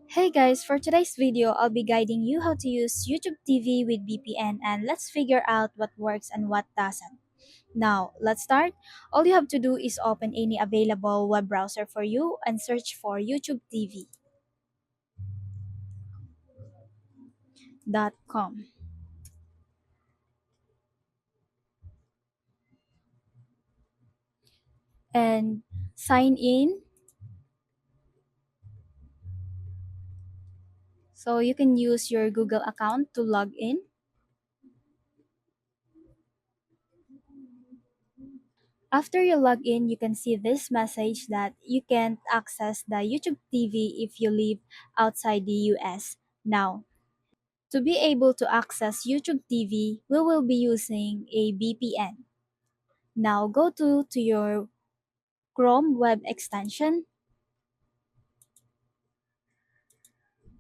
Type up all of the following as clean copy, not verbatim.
Hey guys, for today's video, I'll be guiding you how to use YouTube TV with VPN and let's figure out what works and what doesn't. Now, let's start. All you have to do is open any available web browser for you and search for youtubetv.com and sign in. So you can use your Google account to log in. After you log in, you can see this message that you can't access the YouTube TV if you live outside the US. Now, to be able to access YouTube TV, we will be using a VPN. Now go to your Chrome web extension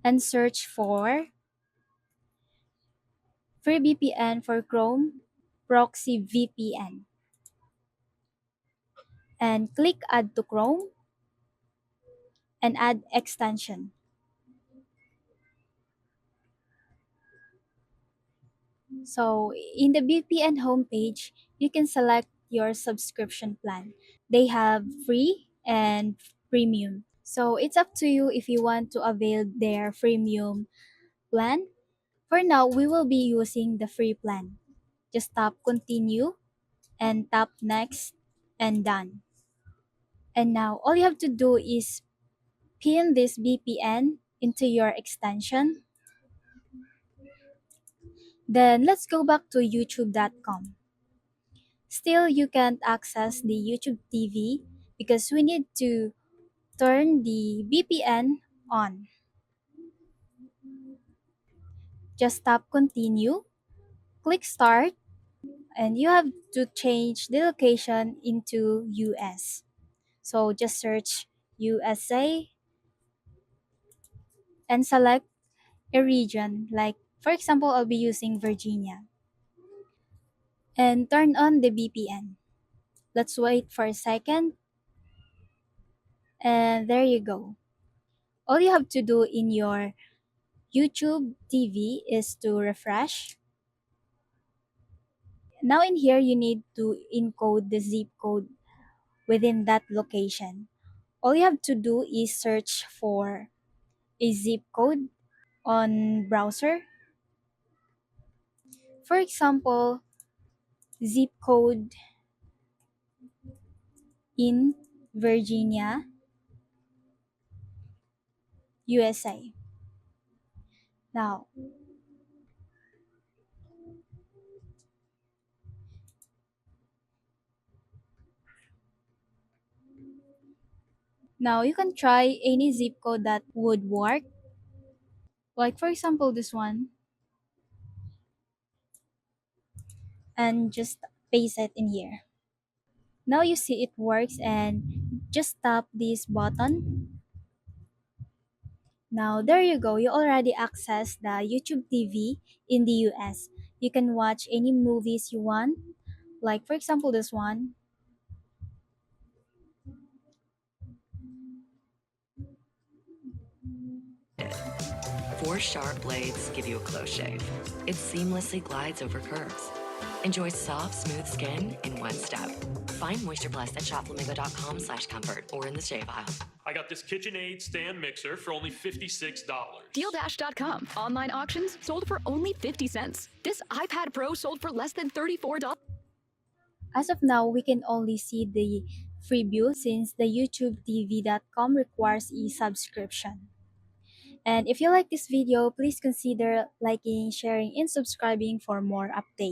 and search for free VPN for Chrome Proxy VPN and click add to Chrome and add extension. So in the VPN homepage, you can select your subscription plan. They have free and premium. So it's up to you if you want to avail their premium plan. For now, we will be using the free plan. Just tap continue and tap next and done. And now all you have to do is pin this VPN into your extension. Then let's go back to youtube.com. Still, you can't access the YouTube TV because we need to turn the VPN on. Just tap continue, click start, and you have to change the location into US. So just search USA and select a region, like for example, I'll be using Virginia. And turn on the VPN. Let's wait for a second. And there you go. All you have to do in your YouTube TV is to refresh. Now in here, you need to encode the zip code within that location. All you have to do is search for a zip code on browser. For example, zip code in Virginia, USA. Now, now you can try any zip code that would work. Like for example, this one, and just paste it in here. Now you see it works and just tap this button. Now there you go, you already access the YouTube TV in the US. You can watch any movies you want, like for example this one. Four sharp blades give you a close shave. It seamlessly glides over curves. Enjoy soft, smooth skin in one step. Find Moisture Plus at shopflamingo.com/comfort or in the shave aisle. I got this KitchenAid stand mixer for only $56. DealDash.com. Online auctions sold for only 50 cents. This iPad Pro sold for less than $34. As of now, we can only see the free view since the YouTubeTV.com requires a subscription. And if you like this video, please consider liking, sharing, and subscribing for more updates.